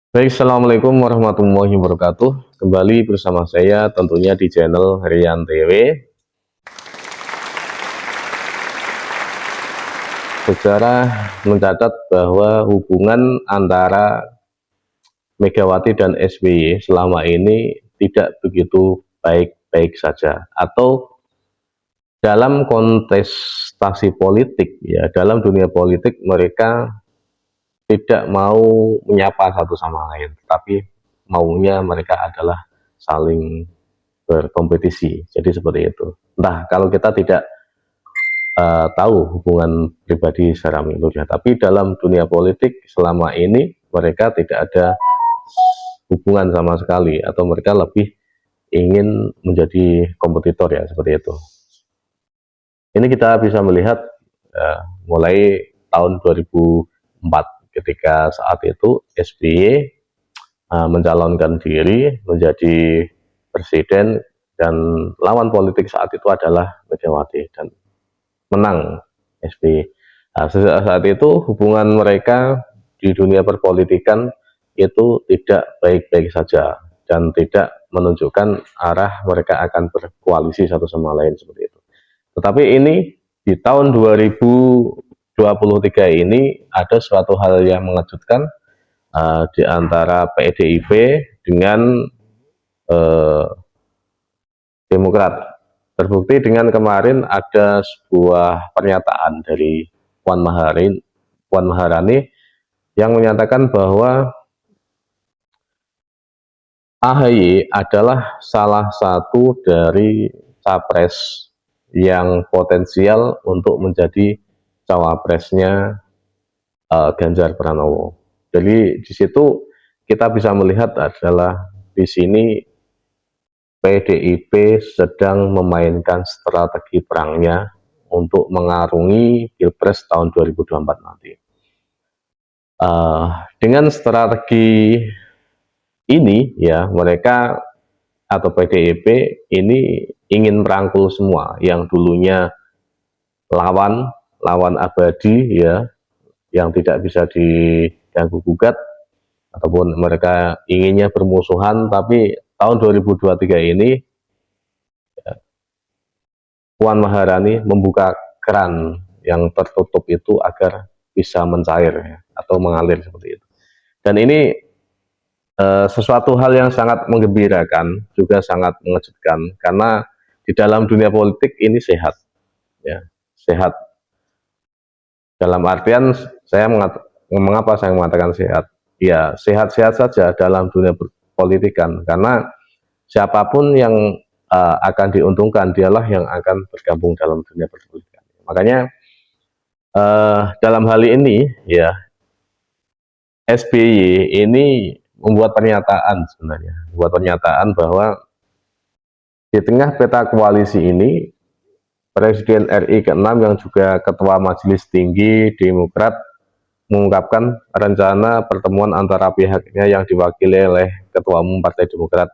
Baik, Assalamualaikum warahmatullahi wabarakatuh. Kembali bersama saya tentunya di channel Rian TV. Sejarah mencatat bahwa hubungan antara Megawati dan SBY selama ini tidak begitu baik-baik saja, atau dalam kontestasi politik, ya, dalam dunia politik mereka tidak mau menyapa satu sama lain, tapi maunya mereka adalah saling berkompetisi. Jadi seperti itu. Entah, kalau kita tidak tahu hubungan pribadi secara menyeluruh, tapi dalam dunia politik selama ini mereka tidak ada hubungan sama sekali, atau mereka lebih ingin menjadi kompetitor, ya, seperti itu. Ini kita bisa melihat mulai tahun 2004, ketika saat itu SBY mencalonkan diri menjadi presiden, dan lawan politik saat itu adalah Megawati, dan menang SBY. Nah, saat itu hubungan mereka di dunia perpolitikan itu tidak baik-baik saja, dan tidak menunjukkan arah mereka akan berkoalisi satu sama lain, seperti itu. Tetapi ini di tahun 2023 ini ada suatu hal yang mengejutkan di antara PDIP dengan Demokrat. Terbukti dengan kemarin ada sebuah pernyataan dari Puan Maharani yang menyatakan bahwa AHY adalah salah satu dari capres yang potensial untuk menjadi cawapresnya Ganjar Pranowo. Jadi di situ kita bisa melihat adalah di sini PDIP sedang memainkan strategi perangnya untuk mengarungi Pilpres tahun 2024 nanti. Dengan strategi ini, ya, mereka atau PDIP ini ingin merangkul semua yang dulunya lawan abadi, ya, yang tidak bisa diganggu gugat, ataupun mereka inginnya bermusuhan. Tapi tahun 2023 ini Puan Maharani membuka keran yang tertutup itu agar bisa mencair, ya, atau mengalir seperti itu. Dan ini sesuatu hal yang sangat menggembirakan, juga sangat mengejutkan, karena di dalam dunia politik ini sehat, ya, sehat. Dalam artian mengapa saya mengatakan sehat? Ya, sehat-sehat saja dalam dunia politikan, karena siapapun yang akan diuntungkan dialah yang akan bergabung dalam dunia perpolitikan. Makanya dalam hal ini, ya, SBY ini membuat pernyataan bahwa di tengah peta koalisi ini, Presiden RI ke-6 yang juga Ketua Majelis Tinggi Demokrat mengungkapkan rencana pertemuan antara pihaknya yang diwakili oleh Ketua Umum Partai Demokrat,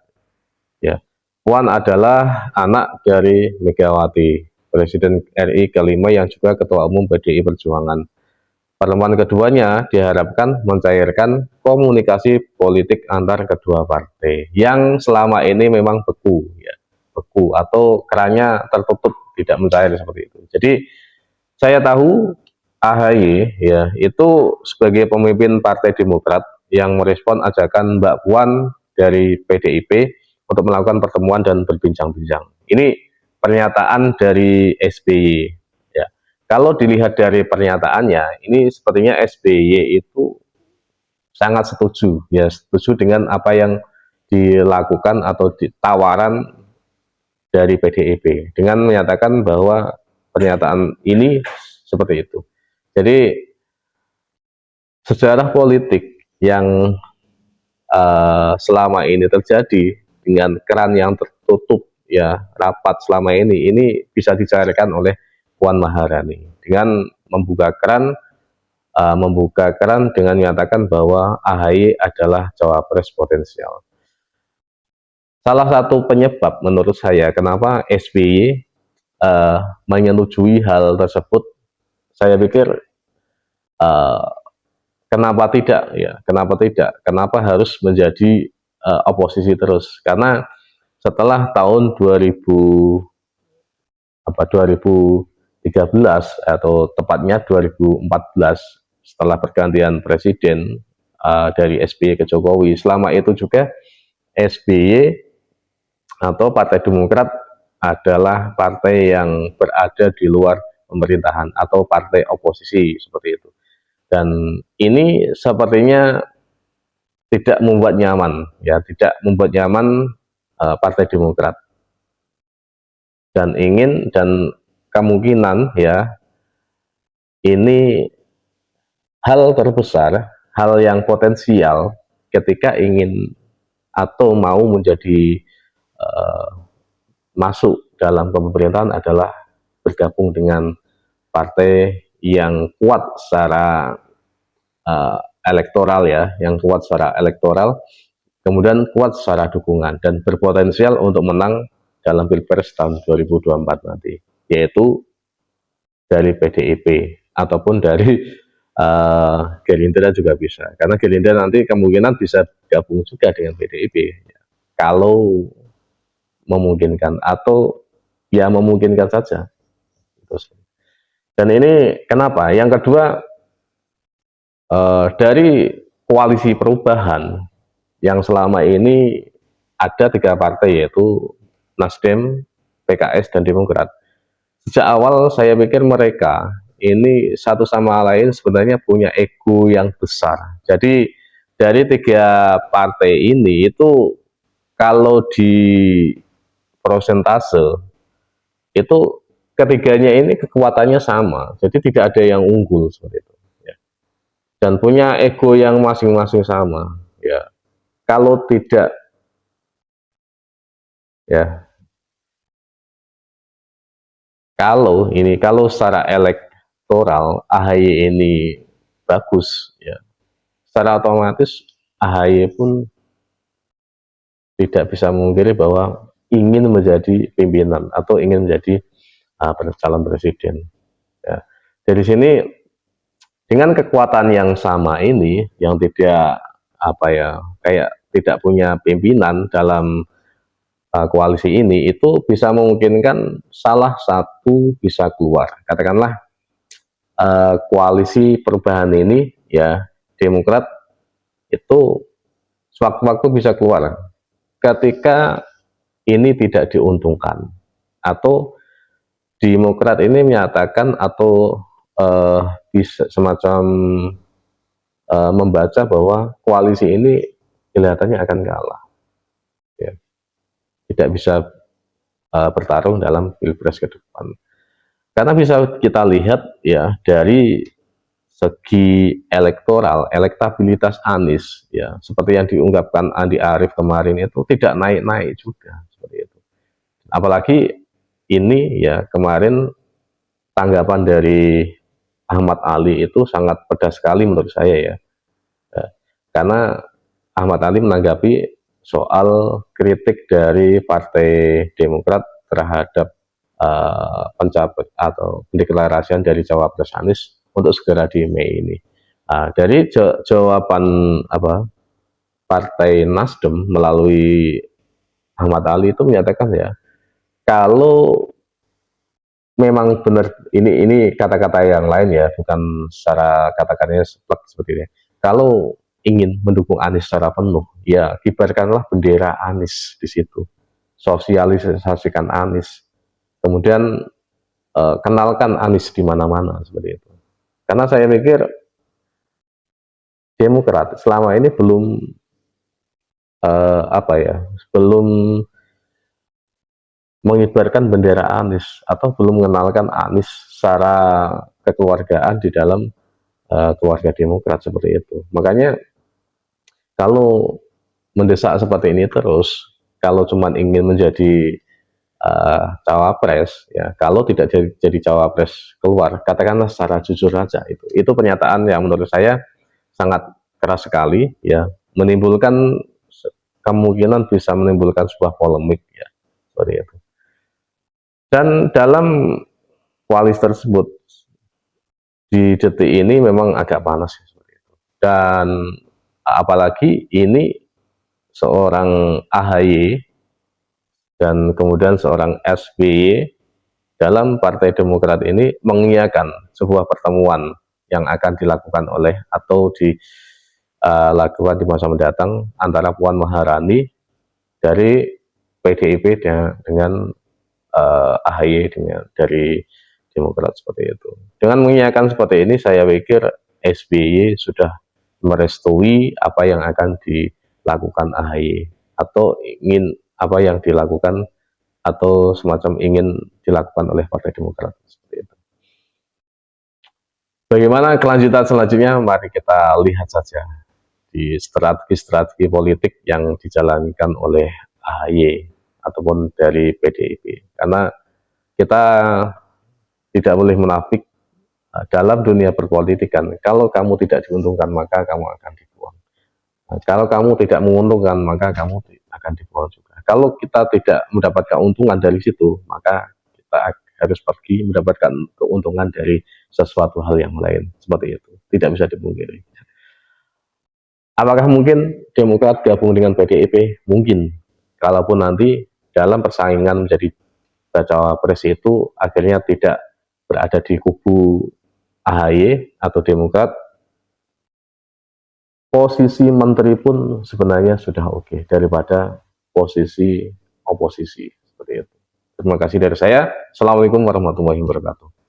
ya. Puan adalah anak dari Megawati, Presiden RI ke-5 yang juga Ketua Umum PDI Perjuangan. Pertemuan keduanya diharapkan mencairkan komunikasi politik antar kedua partai yang selama ini memang beku, ya, beku atau kerannya tertutup, tidak mencair seperti itu. Jadi saya tahu AHY, ya, itu sebagai pemimpin Partai Demokrat yang merespon ajakan Mbak Puan dari PDIP untuk melakukan pertemuan dan berbincang-bincang. Ini pernyataan dari SBY. Ya. Kalau dilihat dari pernyataannya, ini sepertinya SBY itu sangat setuju, ya, setuju dengan apa yang dilakukan atau ditawaran dari PDIP, dengan menyatakan bahwa pernyataan ini seperti itu. Jadi sejarah politik yang selama ini terjadi dengan keran yang tertutup, ya, rapat selama ini bisa dicairkan oleh Puan Maharani dengan membuka keran dengan menyatakan bahwa AHY adalah cawapres potensial. Salah satu penyebab menurut saya kenapa SBY menyetujui hal tersebut, saya pikir kenapa tidak ya? Kenapa tidak? Kenapa harus menjadi oposisi terus? Karena setelah tahun 2013 atau tepatnya 2014, setelah pergantian presiden dari SBY ke Jokowi, selama itu juga SBY atau Partai Demokrat adalah partai yang berada di luar pemerintahan atau partai oposisi seperti itu. Dan ini sepertinya tidak membuat nyaman, ya, tidak membuat nyaman Partai Demokrat, dan kemungkinan ya, ini hal terbesar, hal yang potensial ketika ingin atau mau menjadi uh, masuk dalam pemerintahan adalah bergabung dengan partai yang kuat secara elektoral, ya, yang kuat secara elektoral, kemudian kuat secara dukungan dan berpotensial untuk menang dalam Pilpres tahun 2024 nanti, yaitu dari PDIP ataupun dari Gerindra juga bisa, karena Gerindra nanti kemungkinan bisa gabung juga dengan PDIP kalau memungkinkan, atau ya memungkinkan saja. Dan ini kenapa? Yang kedua, dari koalisi perubahan yang selama ini ada 3 partai, yaitu Nasdem, PKS, dan Demokrat. Sejak awal saya pikir mereka ini satu sama lain sebenarnya punya ego yang besar. Jadi dari 3 partai ini itu kalau di prosentase itu ketiganya ini kekuatannya sama. Jadi tidak ada yang unggul seperti itu. Ya. Dan punya ego yang masing-masing sama. Ya, kalau tidak, ya, kalau secara elektoral AHY ini bagus, ya, secara otomatis AHY pun tidak bisa memungkiri bahwa ingin menjadi pimpinan atau ingin menjadi calon presiden. Ya. Dari sini dengan kekuatan yang sama ini, yang tidak apa ya, kayak tidak punya pimpinan dalam koalisi ini, itu bisa memungkinkan salah satu bisa keluar. Katakanlah koalisi perubahan ini, ya, Demokrat itu sewaktu-waktu bisa keluar ketika ini tidak diuntungkan, atau Demokrat ini menyatakan atau bisa semacam membaca bahwa koalisi ini kelihatannya akan kalah, ya, tidak bisa bertarung dalam pilpres ke depan. Karena bisa kita lihat ya dari segi elektoral, elektabilitas Anies, ya, seperti yang diungkapkan Andi Arief kemarin, itu tidak naik-naik juga seperti itu. Apalagi ini ya, kemarin tanggapan dari Ahmad Ali itu sangat pedas sekali menurut saya, ya. Karena Ahmad Ali menanggapi soal kritik dari Partai Demokrat terhadap pencapaian atau pendeklarasian dari cawapres Anies untuk segera di Mei ini. Dari jawaban Partai Nasdem melalui Ahmad Ali itu menyatakan, ya, kalau memang benar, ini kata-kata yang lain, ya, bukan secara kata-katanya seperti ini. Kalau ingin mendukung Anies secara penuh, ya kibarkanlah bendera Anies di situ, sosialisasikan Anies, kemudian kenalkan Anies di mana-mana seperti itu. Karena saya pikir Demokrat selama ini belum mengibarkan bendera Anies atau belum mengenalkan Anies secara kekeluargaan di dalam keluarga Demokrat seperti itu. Makanya kalau mendesak seperti ini terus, kalau cuma ingin menjadi cawapres, ya, kalau tidak jadi cawapres keluar, katakanlah secara jujur saja, itu pernyataan yang menurut saya sangat keras sekali, ya, menimbulkan kemungkinan bisa menimbulkan sebuah polemik, ya, seperti itu. Dan dalam koalisi tersebut di detik ini memang agak panas, seperti itu. Dan apalagi ini seorang AHY dan kemudian seorang SBY dalam Partai Demokrat ini mengiyakan sebuah pertemuan yang akan dilakukan oleh atau dilakukan di masa mendatang antara Puan Maharani dari PDIP dengan AHY dari Demokrat seperti itu. Dengan mengiyakan seperti ini, saya pikir SBY sudah merestui apa yang akan dilakukan AHY atau ingin apa yang dilakukan atau semacam ingin dilakukan oleh Partai Demokrat seperti itu. Bagaimana kelanjutan selanjutnya? Mari kita lihat saja di strategi-strategi politik yang dijalankan oleh AHY ataupun dari PDIP. Karena kita tidak boleh munafik dalam dunia perpolitikan. Kalau kamu tidak diuntungkan, maka kamu akan dibuang. Nah, kalau kamu tidak menguntungkan, maka kamu akan dibuang juga. Kalau kita tidak mendapat keuntungan dari situ, maka kita harus pergi mendapatkan keuntungan dari sesuatu hal yang lain. Seperti itu. Tidak bisa dipungkiri. Apakah mungkin Demokrat gabung dengan PDIP? Mungkin. Kalaupun nanti dalam persaingan menjadi bacawa pres itu akhirnya tidak berada di kubu AHY atau Demokrat, posisi menteri pun sebenarnya sudah oke daripada posisi oposisi seperti itu. Terima kasih dari saya. Assalamualaikum warahmatullahi wabarakatuh.